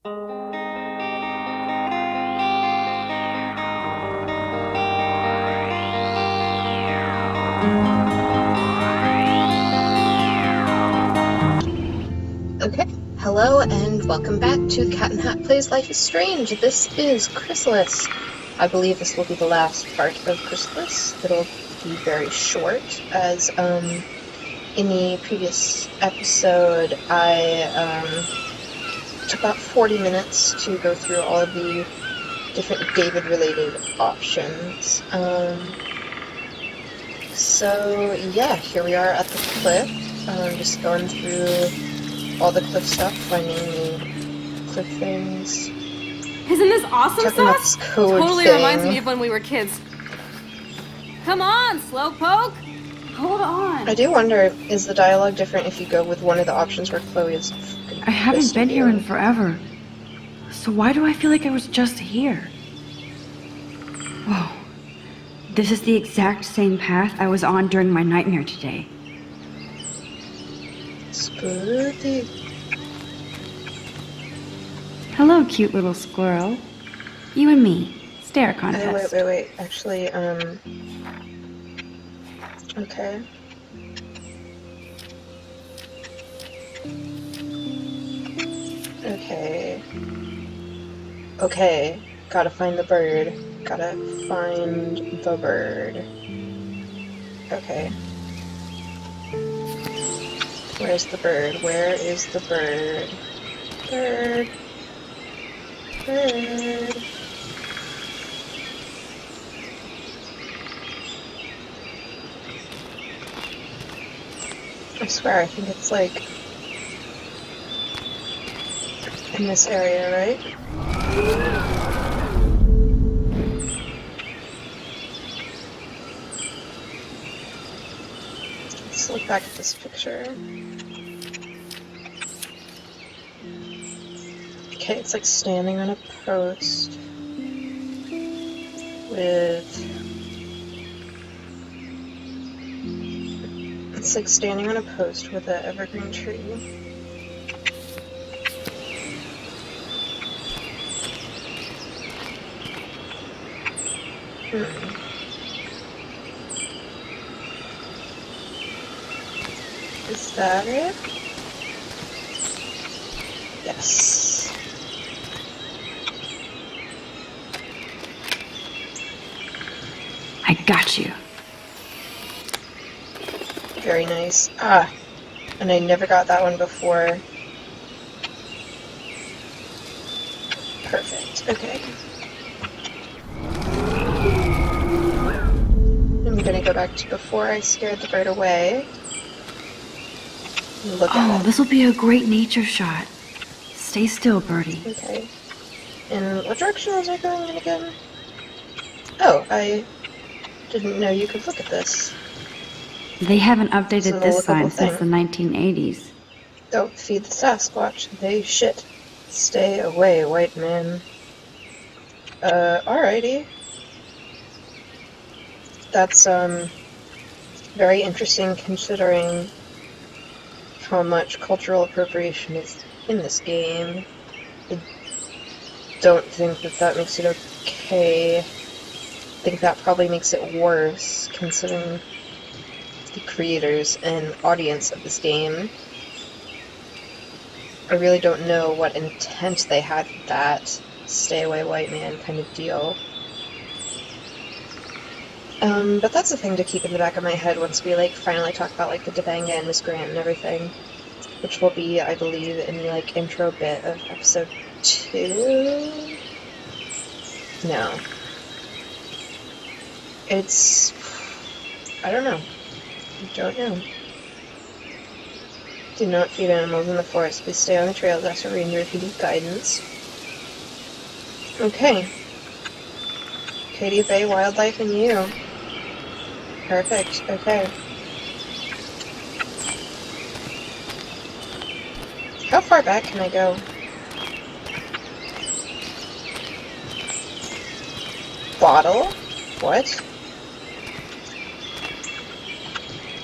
Okay, hello and welcome back to Cat in Hat Plays Life is Strange. This is Chrysalis. I believe this will be the last part of Chrysalis. It'll be very short, as in the previous episode I took about 40 minutes to go through all of the different David-related options. So yeah, here we are at the cliff, just going through all the cliff stuff, finding the cliff things. Isn't this awesome sauce? Totally thing. reminds me of when we were kids. Come on, Slowpoke! Hold on. I do wonder, is the dialogue different if you go with one of the options where Chloe is... I haven't been here in forever. So why do I feel like I was just here? Whoa. This is the exact same path I was on during my nightmare today. Spooky. Hello, cute little squirrel. You and me. Stare contest. Wait. Actually, okay. Okay. Gotta find the bird. Gotta find the bird. Okay. Where's the bird? Where is the bird? Bird. I swear, I think it's like in this area, right? Let's look back at this picture. Okay, it's like standing on a post with... It's like standing on a post with an evergreen tree. Is that it? Yes. I got you. Very nice. Ah, and I never got that one before. Perfect. Okay. I'm gonna go back to before I scared the bird away. Look at it. This will be a great nature shot. Stay still, birdie. Okay. And what direction was I going in again? Oh, I didn't know you could look at this. They haven't updated this sign thing. since the 1980s. Don't feed the Sasquatch. They shit. Stay away, white man. Alrighty. That's, very interesting considering how much cultural appropriation is in this game. I don't think that makes it okay. I think that probably makes it worse, considering the creators and audience of this game. I really don't know what intent they had with that stay away white man kind of deal. But that's a thing to keep in the back of my head once we, like, finally talk about, like, the Topanga and Miss Grant and everything. Which will be, I believe, in the, like, intro bit of episode 2? No. It's... I don't know. Do not feed animals in the forest. Please stay on the trails. Ask a ranger if you need guidance. Okay. Katie Bay Wildlife and you. Perfect. Okay. How far back can I go? Bottle? What?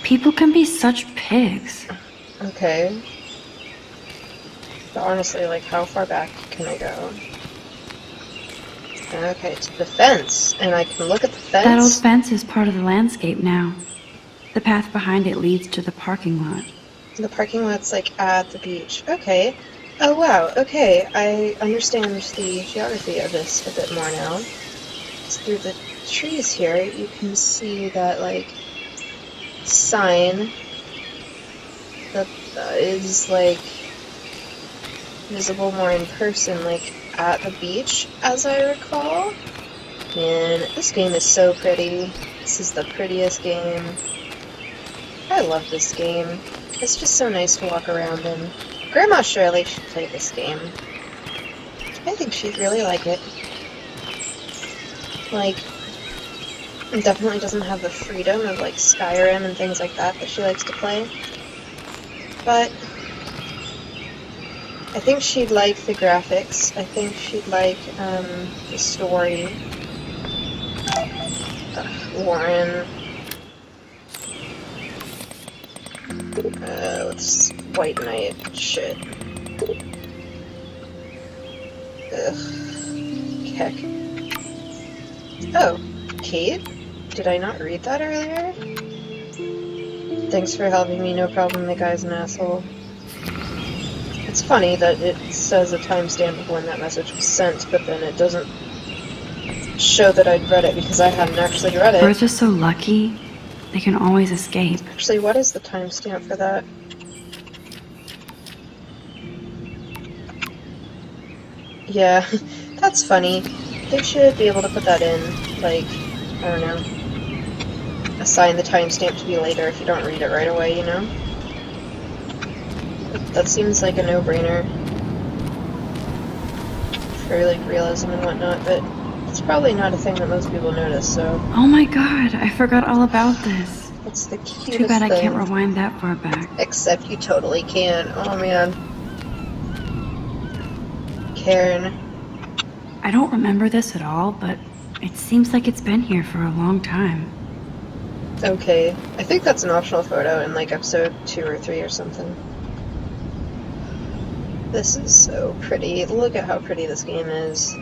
People can be such pigs. Okay. But honestly, like, how far back can I go? Okay, to the fence. And I can look at the fence. That old fence is part of the landscape now. The path behind it leads to the parking lot. The parking lot's, like, at the beach. Okay. Oh, wow. Okay, I understand the geography of this a bit more now. So through the trees here, you can see that, like, sign that is, like, visible more in person, like, at the beach, as I recall. Man, this game is so pretty. This is the prettiest game. I love this game. It's just so nice to walk around in. Grandma Shirley should play this game. I think she'd really like it. Like, it definitely doesn't have the freedom of, like, Skyrim and things like that she likes to play. But I think she'd like the graphics. I think she'd like, the story. Warren. It's White Knight. Shit. Ugh. Heck. Oh, Kate? Did I not read that earlier? Thanks for helping me, no problem, the guy's an asshole. It's funny that it says a timestamp of when that message was sent, but then it doesn't show that I'd read it because I hadn't actually read it. Birds are so lucky, they can always escape. Actually, what is the timestamp for that? Yeah, that's funny. They should be able to put that in, like, I don't know, assign the timestamp to be later if you don't read it right away, you know? That seems like a no-brainer for, like, realism and whatnot, but it's probably not a thing that most people notice, so... Oh my god, I forgot all about this. It's the cutest Too bad I thing. can't rewind that far back. Except you totally can. Oh, man. Karen. I don't remember this at all, but it seems like it's been here for a long time. Okay. I think that's an optional photo in, like, episode 2 or 3 or something. This is so pretty. Look at how pretty this game is.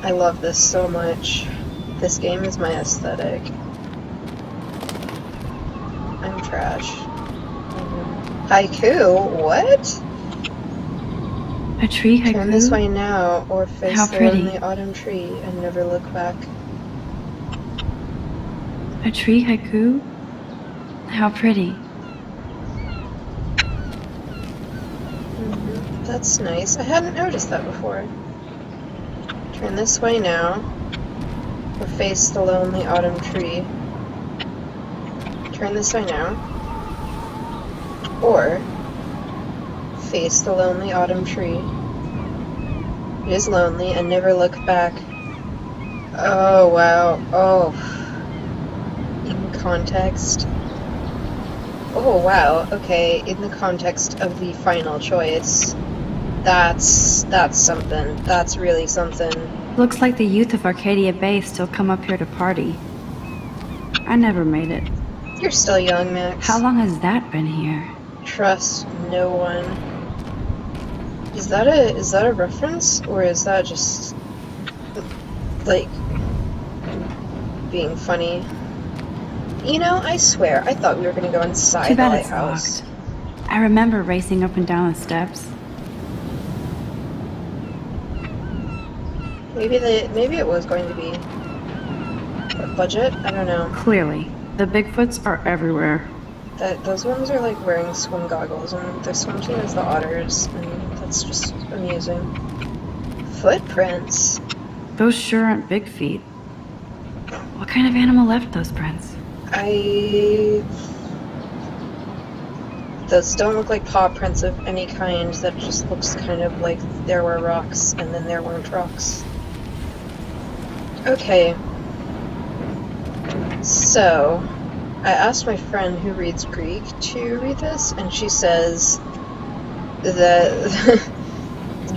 I love this so much. This game is my aesthetic. I'm trash. Haiku? What? A tree haiku? Turn this way now, or face How the pretty. lonely autumn tree and never look back. A tree haiku? How pretty. That's nice. I hadn't noticed that before. Turn this way now, or face the lonely autumn tree. Turn this way now, or face the lonely autumn tree. It is lonely and never look back. Oh, wow. Oh. In context. Oh, wow. Okay, in the context of the final choice. That's something. That's really something. Looks like the youth of Arcadia Bay still come up here to party. I never made it. You're still young, Max. How long has that been here? Trust no one. Is that a reference, or is that just, like, being funny? You know, I swear, I thought we were gonna go inside Too the bad it's lighthouse. locked. I remember racing up and down the steps. Maybe it was going to be a budget. I don't know. Clearly, the Bigfoots are everywhere. Those ones are like wearing swim goggles, and their swim team is the otters, and that's just amusing. Footprints. Those sure aren't big feet. What kind of animal left those prints? Those don't look like paw prints of any kind. That just looks kind of like there were rocks, and then there weren't rocks. Okay. So, I asked my friend who reads Greek to read this, and she says that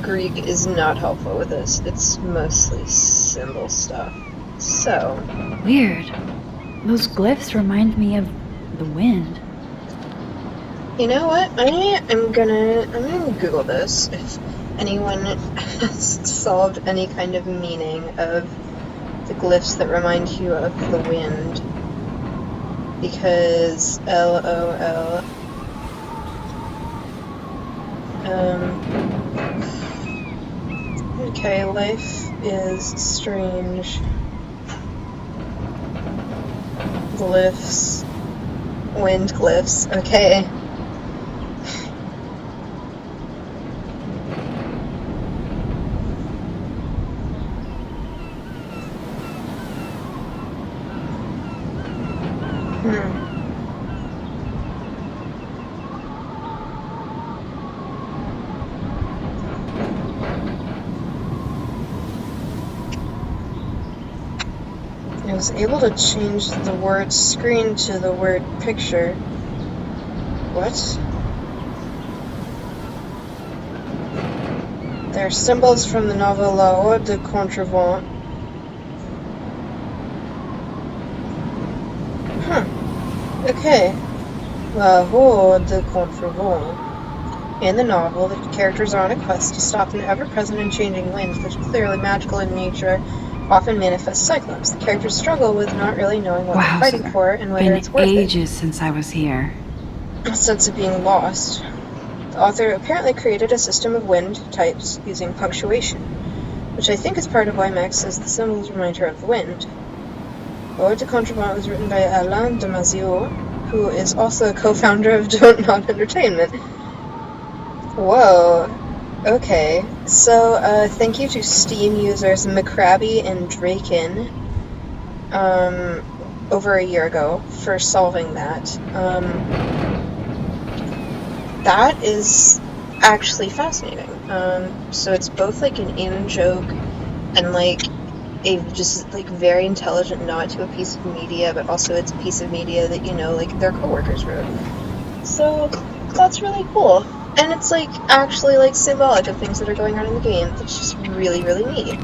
Greek is not helpful with this. It's mostly symbol stuff. So... Weird. Those glyphs remind me of the wind. You know what? I'm gonna Google this if anyone has solved any kind of meaning of the glyphs that remind you of the wind. Because LOL. Okay, life is strange. Glyphs. Wind glyphs. Okay. I was able to change the word screen to the word picture. What? They're symbols from the novel La Haute de Contrevent. Huh. Okay. La Haute de Contrevent. In the novel, the characters are on a quest to stop an ever-present and changing wind that is clearly magical in nature, often manifests cyclones. The characters struggle with not really knowing what they're fighting for and whether it's worth it. Been ages since I was here. A sense of being lost. The author apparently created a system of wind types using punctuation, which I think is part of why Max says the symbols remind her of the wind. Ode de Contrevent was written by Alain Damasio, who is also a co-founder of Don't Not Entertainment. Whoa. Okay, so thank you to Steam users McCrabby and Draikin over a year ago for solving that. That is actually fascinating. So it's both like an in-joke and like a just like very intelligent nod to a piece of media, but also it's a piece of media that, you know, like their coworkers wrote. So that's really cool. And it's, like, actually, like, symbolic of things that are going on in the game. It's just really, really neat.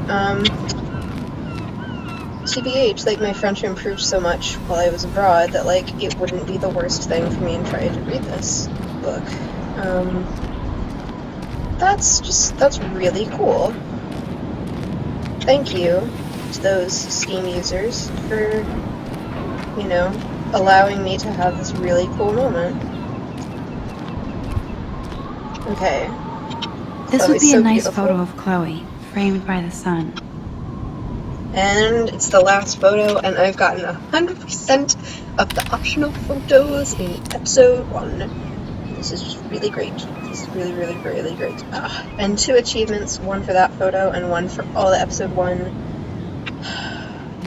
TBH, like, my French improved so much while I was abroad that, like, it wouldn't be the worst thing for me in trying to read this book. That's really cool. Thank you to those Steam users for, you know, allowing me to have this really cool moment. Okay. This Chloe's would be so a nice beautiful. photo of Chloe, framed by the sun. And it's the last photo, and I've gotten 100% of the optional photos in episode 1. This is just really great. This is really, really, really great. And 2 achievements, 1 for that photo, and 1 for all the episode 1.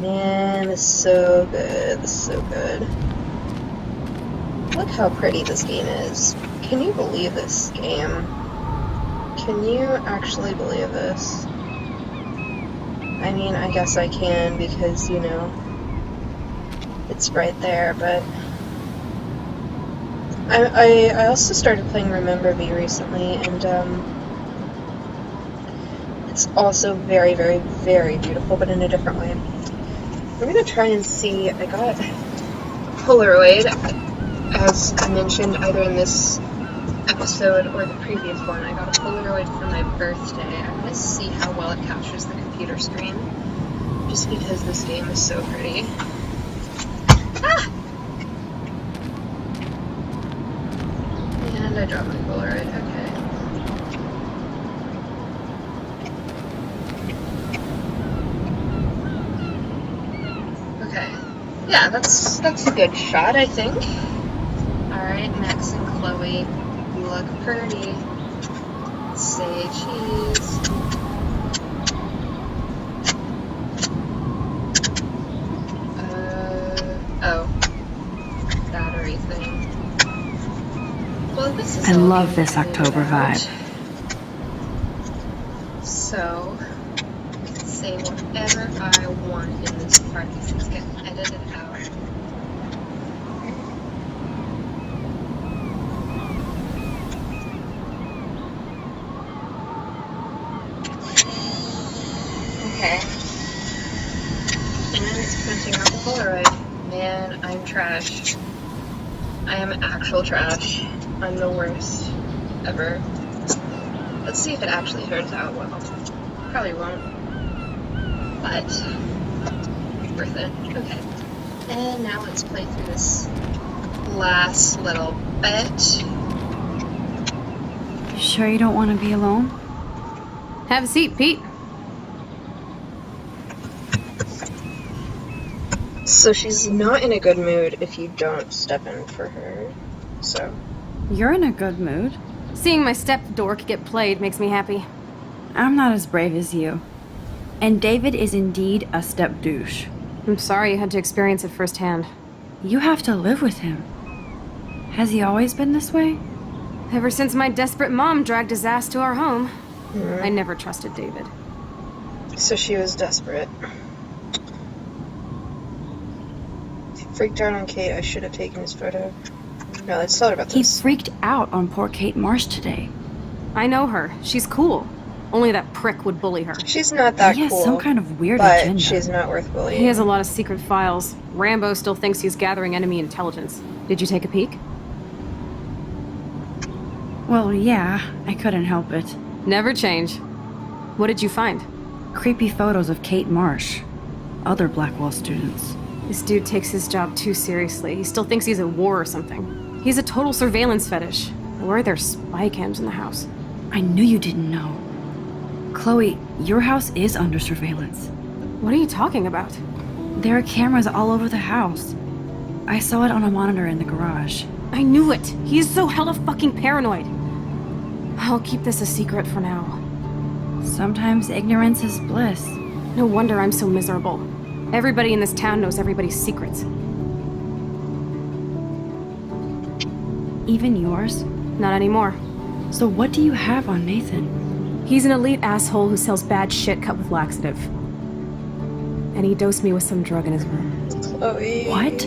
Man, this is so good. This is so good. Look how pretty this game is. Can you believe this game? Can you actually believe this? I mean, I guess I can because, you know, it's right there, but I also started playing Remember Me recently, and it's also very, very, very beautiful, but in a different way. We're gonna try and see. I got Polaroid, as I mentioned, either in this episode or the previous one. I got a Polaroid for my birthday. I'm gonna see how well it captures the computer screen, just because this game is so pretty. Ah! And I dropped my Polaroid. Okay. Yeah, that's a good shot, I think. Alright, Max and Chloe, you look pretty. Say cheese. Oh. Battery thing. Well, this is I all love being this edited October out. vibe. So, I can say whatever I want in this part. This is getting edited out. Okay. And it's printing out the Polaroid. Man, I'm trash. I am actual trash. I'm the worst ever. Let's see if it actually turns out well. Probably won't. But worth it. Okay. And now let's play through this last little bit. You sure you don't want to be alone? Have a seat, Pete. So she's not in a good mood if you don't step in for her. So. You're in a good mood. Seeing my step dork get played makes me happy. I'm not as brave as you. And David is indeed a step douche. I'm sorry you had to experience it firsthand. You have to live with him. Has he always been this way? Ever since my desperate mom dragged his ass to our home, I never trusted David. So she was desperate. He freaked out on Kate. I should have taken his photo. No, let's tell her about He this. freaked out on poor Kate Marsh today. I know her. She's cool. Only that prick would bully her. She's not that He has cool. some kind of weird but agenda. she's not worth bullying. He has a lot of secret files. Rambo still thinks he's gathering enemy intelligence. Did you take a peek? Well, yeah, I couldn't help it. Never change. What did you find? Creepy photos of Kate Marsh. Other Blackwell students. This dude takes his job too seriously. He still thinks he's at war or something. He's a total surveillance fetish. Why are there spy cams in the house? I knew you didn't know. Chloe, your house is under surveillance. What are you talking about? There are cameras all over the house. I saw it on a monitor in the garage. I knew it! He is so hella fucking paranoid! I'll keep this a secret for now. Sometimes ignorance is bliss. No wonder I'm so miserable. Everybody in this town knows everybody's secrets. Even yours? Not anymore. So what do you have on Nathan? He's an elite asshole who sells bad shit cut with laxative. And he dosed me with some drug in his room. Chloe. What?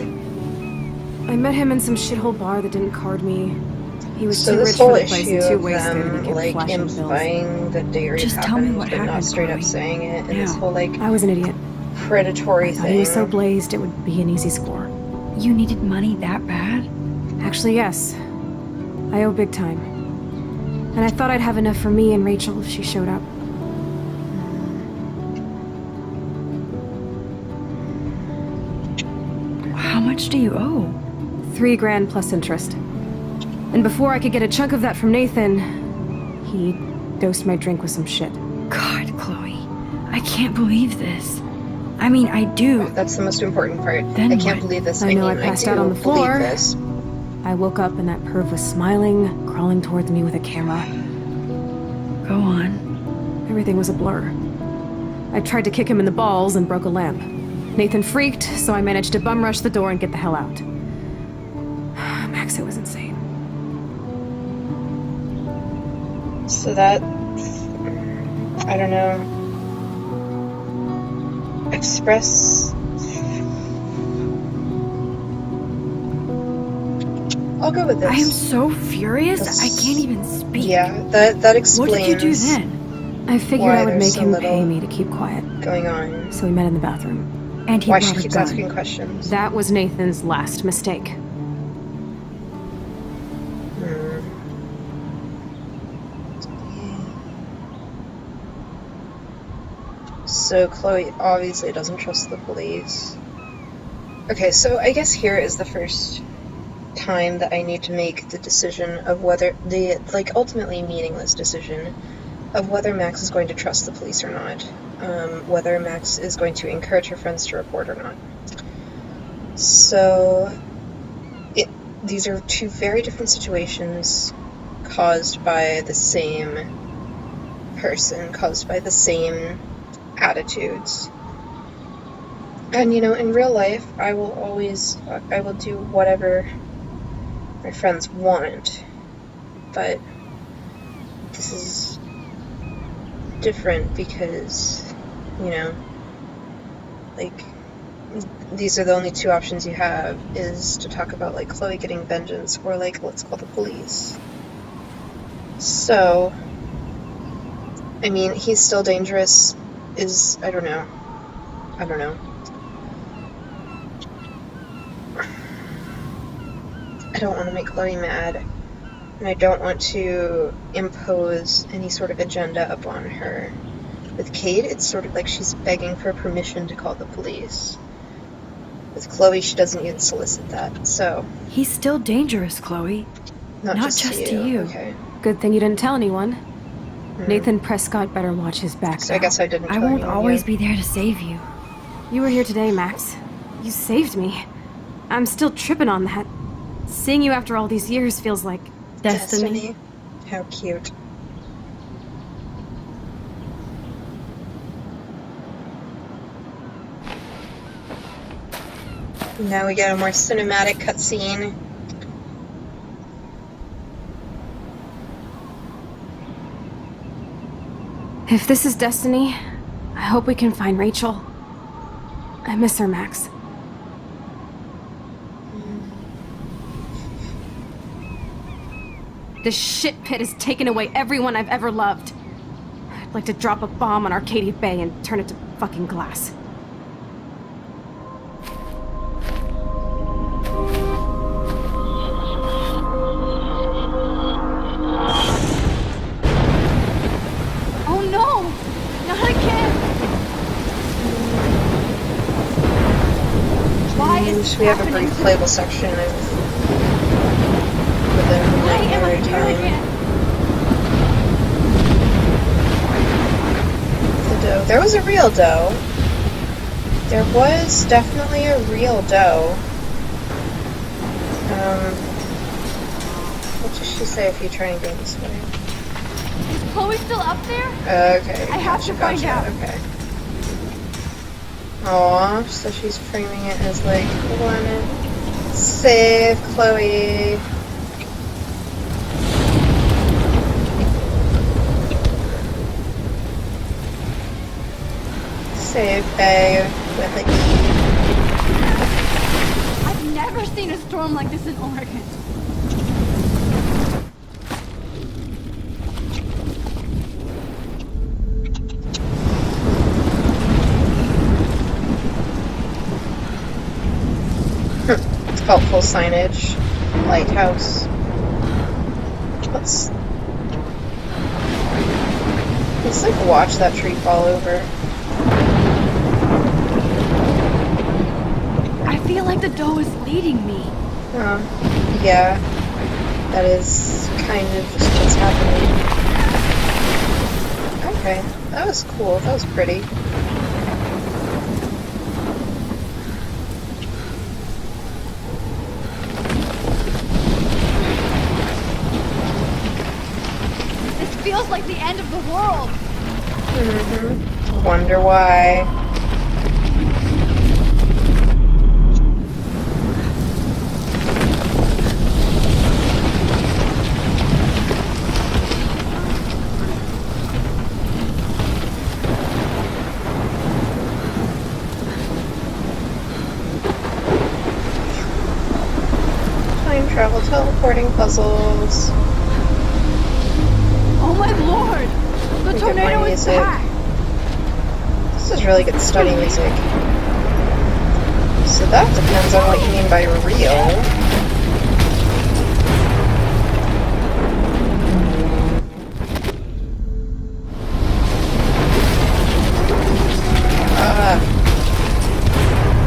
I met him in some shithole bar that didn't card me. He was So too this rich whole for the place issue and too of wasted and them, kept like, flashing bills. implying that date rape Just tell me happened, what but not happened, straight up Chloe. saying it, and this Now. whole, like, I was an idiot. predatory I thought thing. he was so blazed it would be an easy score. You needed money that bad? Actually, yes. I owe big time. And I thought I'd have enough for me and Rachel if she showed up. How much do you owe? $3,000 plus interest. And before I could get a chunk of that from Nathan, he dosed my drink with some shit. God, Chloe. I can't believe this. I mean, I do. That's the most important part. Then I can't what? believe this. I know mean, I passed do out on the believe floor. This. I woke up and that perv was smiling, crawling towards me with a camera. Go on. Everything was a blur. I tried to kick him in the balls and broke a lamp. Nathan freaked, so I managed to bum rush the door and get the hell out. Max, it was insane. So that, I don't know, express. I'll go with this. I am so furious, I can't even speak. Yeah, that explains. What did you do then? I figured Why I would there's make so him little pay me to keep quiet. Going on. So we met in the bathroom. And he Why brought she a keeps gun. asking questions. That was Nathan's last mistake. So Chloe obviously doesn't trust the police. Okay, so I guess here is the first time that I need to make the decision of whether the, like, ultimately meaningless decision of whether Max is going to trust the police or not. Whether Max is going to encourage her friends to report or not. So, these are two very different situations caused by the same person, caused by the same attitudes. And, you know, in real life, I will do whatever my friends want, but this is different because, you know, like, these are the only two options you have, is to talk about, like, Chloe getting vengeance, or, like, let's call the police. So, I mean, he's still dangerous, I don't know. I don't want to make Chloe mad, And I don't want to impose any sort of agenda upon her. With Kate, it's sort of like she's begging for permission to call the police. With Chloe, she doesn't even solicit that, so... He's still dangerous, Chloe. Not just to you. Okay. Good thing you didn't tell anyone. Nathan Prescott better watch his back. So I guess I didn't tell I won't anyone always yet. be there to save you. You were here today, Max. You saved me. I'm still tripping on that. Seeing you after all these years feels like destiny. How cute. Now we get a more cinematic cutscene. If this is destiny, I hope we can find Rachel. I miss her, Max. This shit pit has taken away everyone I've ever loved. I'd like to drop a bomb on Arcadia Bay and turn it to fucking glass. Oh no! Not again! Why is this We have a happening? brief playable section of within Why am I nightmare here time. again? The doe. There was a real doe. There was definitely a real doe. What does she say if you try and go this way? Is Chloe still up there? Okay. I have to find out. Okay. Aw, so she's framing it as like, wanna save Chloe. Save Bay with a E. I've never seen a storm like this in Oregon. It's helpful signage. Lighthouse. Let's like watch that tree fall over. I feel like the doe is leading me. Yeah. That is kind of just what's happening. Okay. That was cool. That was pretty. This feels like the end of the world. Wonder why. Time travel teleporting puzzles. Oh my lord! The Look at my tornado is music. back! This is really good study music. So that depends on what you mean by real.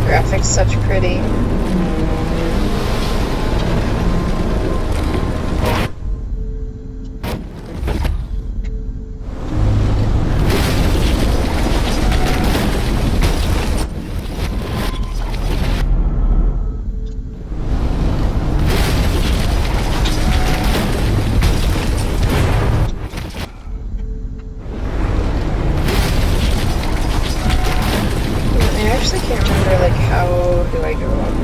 Graphics such pretty. I actually can't remember, like, how do I go up?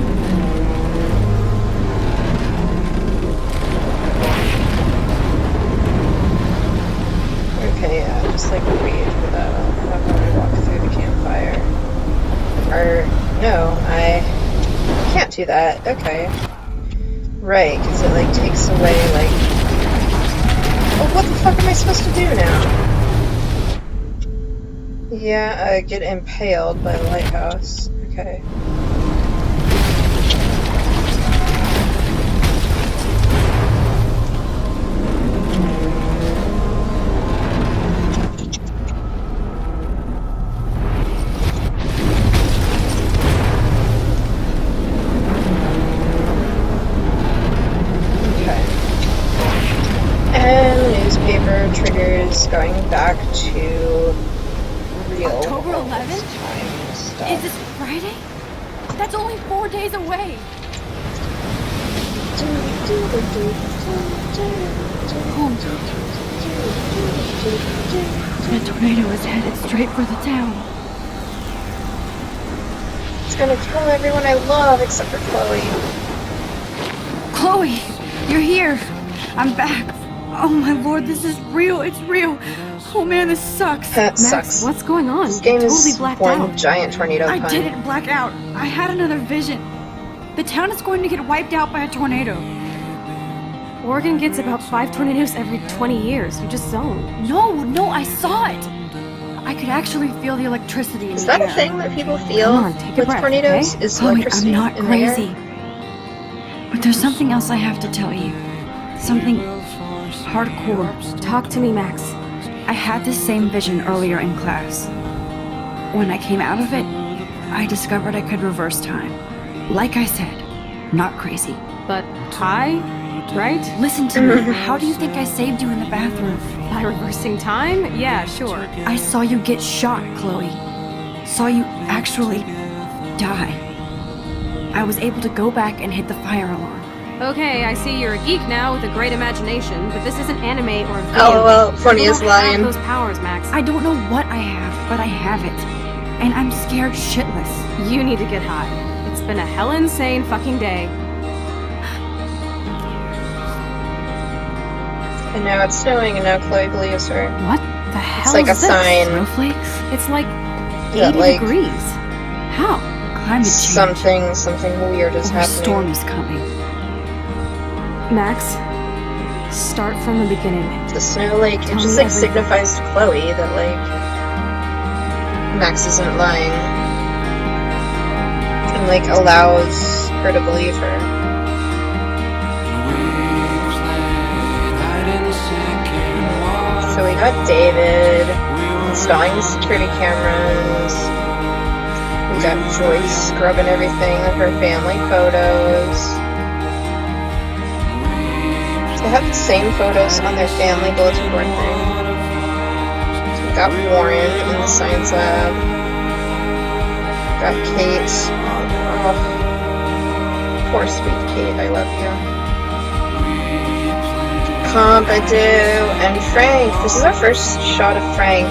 Okay, yeah, just like wait for that. I'll have when I walk through the campfire. Or, no, I can't do that. Okay. Right, because it, like, takes away, like... Oh, what the fuck am I supposed to do now? Yeah, get impaled by the lighthouse. Okay. to real October world 11th? time stuff. Is this Friday? That's only 4 days away. The tornado is headed straight for the town. It's gonna kill everyone I love except for Chloe. Chloe, you're here. I'm back. Oh my lord, this is real. It's real. Oh man, this sucks. That Max, sucks. what's going on? This game Totally is blacked one out. giant tornado I pun. didn't black out. I had another vision. The town is going to get wiped out by a tornado. Oregon gets about 5 tornadoes every 20 years. You just zoned. No, I saw it. I could actually feel the electricity in Is the that air. a thing that people feel Come on, take a with breath, tornadoes? okay? Is Chloe, electricity I'm not in the air? crazy. But there's something else I have to tell you. Something hardcore. Talk to me, Max. I had this same vision earlier in class. When I came out of it, I discovered I could reverse time. Like I said, not crazy. But I, right? Listen to me. How do you think I saved you in the bathroom? By reversing time? Yeah, sure. I saw you get shot, Chloe. Saw you actually die. I was able to go back and hit the fire alarm. Okay, I see you're a geek now with a great imagination, but this isn't anime or a video. Oh, well, You funniest don't have line. those powers, Max. I don't know what I have, but I have it. And I'm scared shitless. You need to get high. It's been a hell insane fucking day. And now it's snowing, and now Chloe believes her. What the hell like is a this? sign. Snowflakes? It's like That, 80 like, degrees. How? Climate change. Something weird is Or a happening. storm is coming. Max, start from the beginning. The snow, like, it Tell just, me like, everything. signifies to Chloe that, like, Max isn't lying. And, like, allows her to believe her. So we got David installing the security cameras. We got Joyce scrubbing everything with her family photos. They have the same photos on their family bulletin board thing. So we got Warren in the science lab. Got Kate. Oh, poor sweet Kate, I love you. Pompidou and Frank. This is our first shot of Frank.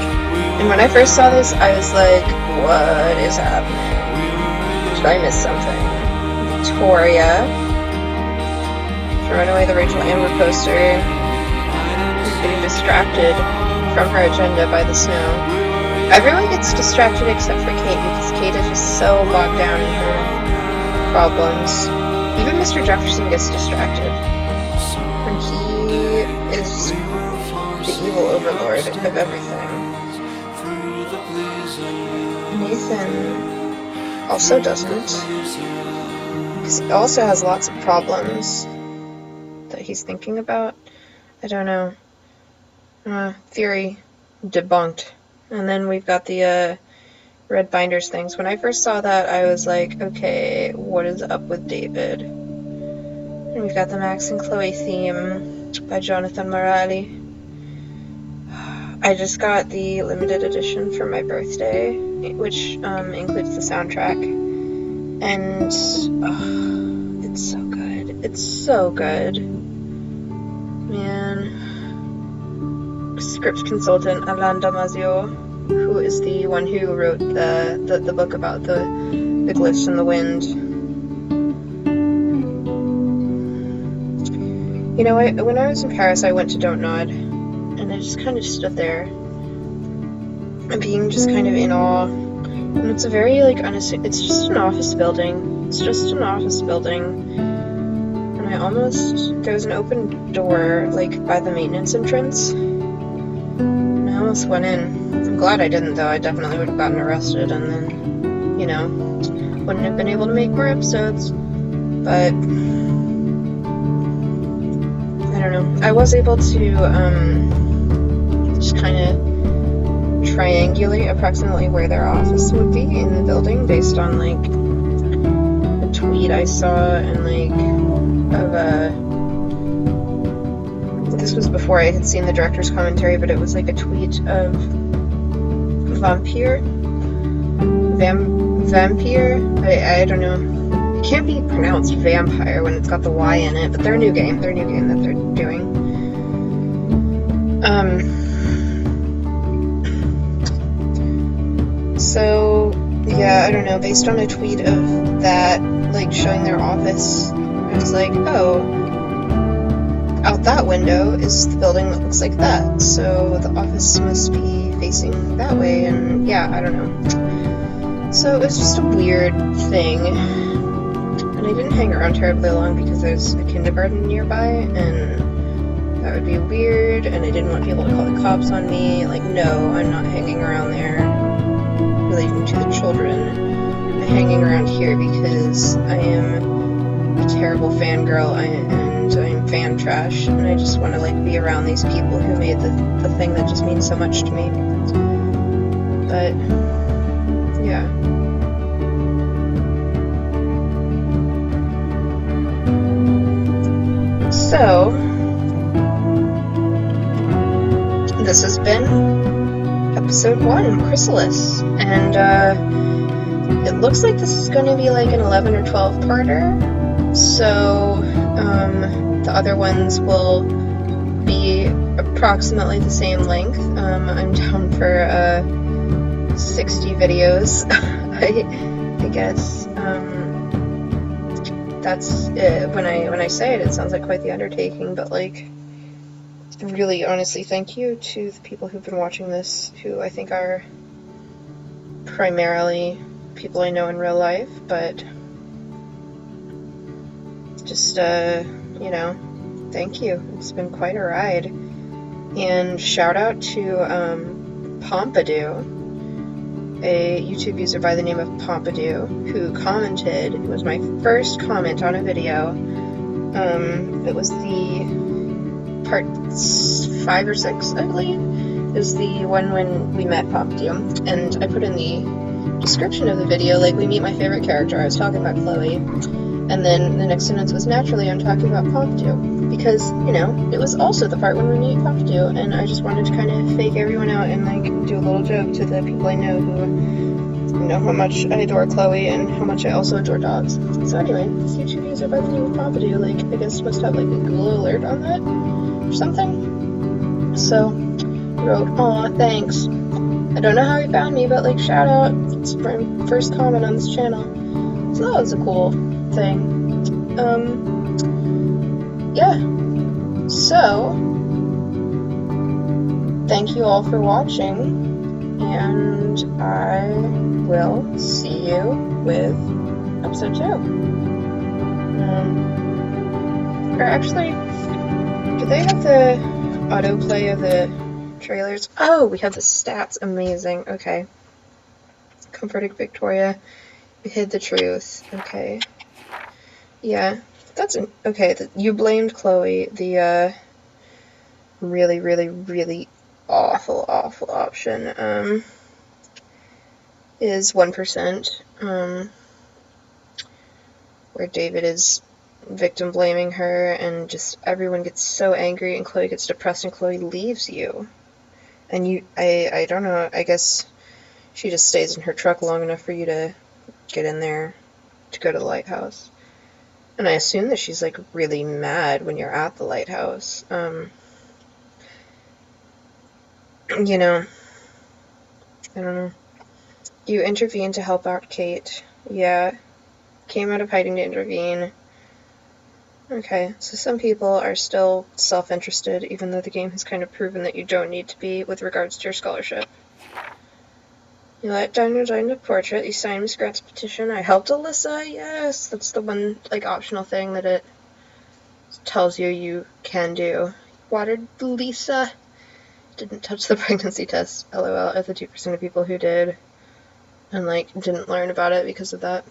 And when I first saw this, I was like, what is happening? Did I miss something? Victoria. Throwing away the Rachel Amber poster. She's getting distracted from her agenda by the snow. Everyone gets distracted except for Kate because Kate is just so bogged down in her problems. Even Mr. Jefferson gets distracted. And he is the evil overlord of everything. Nathan also doesn't. Because he also has lots of problems that he's thinking about. I don't know. Theory debunked. And then we've got the red binders things. When I first saw that, I was like, okay, what is up with David? And we've got the Max and Chloe theme by Jonathan Morali. I just got the limited edition for my birthday, which includes the soundtrack. And it's so good. It's so good. Man. Script consultant Alain Damasio, who is the one who wrote the book about the glyphs in the wind. You know, when I was in Paris, I went to Don't Nod, and I just kind of stood there, being just kind of in awe. And it's a very, like, it's just an office building. It's just an office building. And there was an open door, like, by the maintenance entrance. And I almost went in. I'm glad I didn't, though. I definitely would have gotten arrested, and then, you know, wouldn't have been able to make more episodes. But I don't know. I was able to just kind of triangulate approximately where their office would be in the building based on, like, a tweet I saw and, like, this was before I had seen the director's commentary, but it was like a tweet of vampire? Vampire? I don't know. It can't be pronounced vampire when it's got the Y in it, but they're a new game. They're a new game that they're doing. So, yeah, I don't know, based on a tweet of that, like, showing their office, I was like, oh, out that window is the building that looks like that, so the office must be facing that way, and yeah, I don't know. So it was just a weird thing, and I didn't hang around terribly long because there's a kindergarten nearby, and that would be weird, and I didn't want people to call the cops on me. Like, no, I'm not hanging around there relating to the children. I'm hanging around here because I am a terrible fangirl, and I'm fan trash, and I just want to, like, be around these people who made the thing that just means so much to me. But, yeah. So, this has been episode 1, Chrysalis, and it looks like this is going to be like an 11 or 12-parter, so the other ones will be approximately the same length. I'm down for 60 videos, I guess. That's it. When I say it, it sounds like quite the undertaking, but like, really, honestly, thank you to the people who've been watching this, who I think are primarily people I know in real life, but just, you know, thank you. It's been quite a ride. And shout out to Pompidou, a YouTube user by the name of Pompidou, who commented. It was my first comment on a video. It was the part 5 or 6, I believe, is the one when we met Pompidou, and I put in the description of the video, like, we meet my favorite character. I was talking about Chloe, and then the next sentence was, naturally, I'm talking about Pompidou, because, you know, it was also the part when we meet Pompidou, and I just wanted to kind of fake everyone out and, like, do a little joke to the people I know who know how much I adore Chloe and how much I also adore dogs. So anyway, this YouTube user by the name of Pompidou, like, I guess must have, like, a Google alert on that or something. So, I wrote, aw, thanks. I don't know how he found me, but, like, shout out. It's my first comment on this channel. So that was a cool thing. Yeah. So, thank you all for watching, and I will see you with episode 2. Or actually, do they have the autoplay of the trailers? Oh, we have the stats. Amazing. Okay. Comforting Victoria. We hid the truth. Okay. Yeah. That's an... Okay, you blamed Chloe. The, really, really, really awful option, is 1%, where David is victim blaming her, and just everyone gets so angry, and Chloe gets depressed, and Chloe leaves you. And I don't know, I guess she just stays in her truck long enough for you to get in there to go to the lighthouse. And I assume that she's, like, really mad when you're at the lighthouse. You know, I don't know. You intervened to help out Kate. Yeah. Came out of hiding to intervene. Okay, so some people are still self-interested, even though the game has kind of proven that you don't need to be with regards to your scholarship. You let Diner join the portrait, you signed Miss Grat's petition, I helped Alyssa, yes! That's the one, like, optional thing that it tells you can do. Watered Lisa. Didn't touch the pregnancy test, lol, at the 2% of people who did, and, like, didn't learn about it because of that.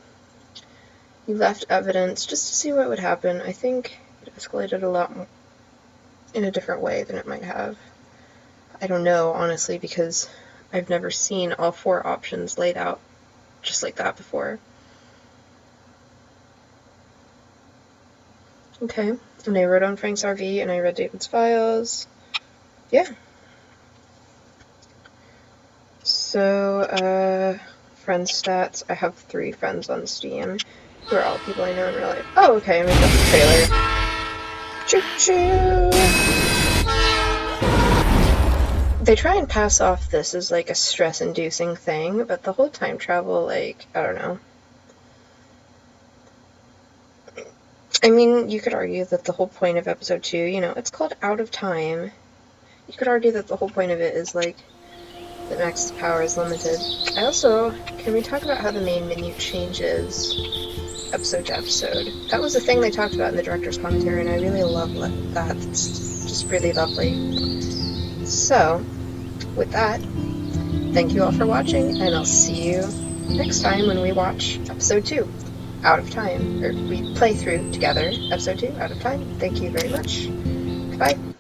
You left evidence just to see what would happen. I think it escalated a lot more in a different way than it might have. I don't know, honestly, because I've never seen all 4 options laid out just like that before. Okay, and I wrote on Frank's RV, and I read David's files. Yeah. So, friend stats. I have 3 friends on Steam, who are all people I know in real life. Oh, okay, we got the trailer. Choo-choo! They try and pass off this as, like, a stress-inducing thing, but the whole time travel, like, I don't know. I mean, you could argue that the whole point of episode 2, you know, it's called Out of Time. You could argue that the whole point of it is, like, that Max's power is limited. Can we talk about how the main menu changes episode to episode? That was the thing they talked about in the director's commentary, and I really love that. It's just really lovely. So, with that, thank you all for watching, and I'll see you next time when we watch episode 2. Out of Time, or we play through together episode 2, Out of Time. Thank you very much. Goodbye.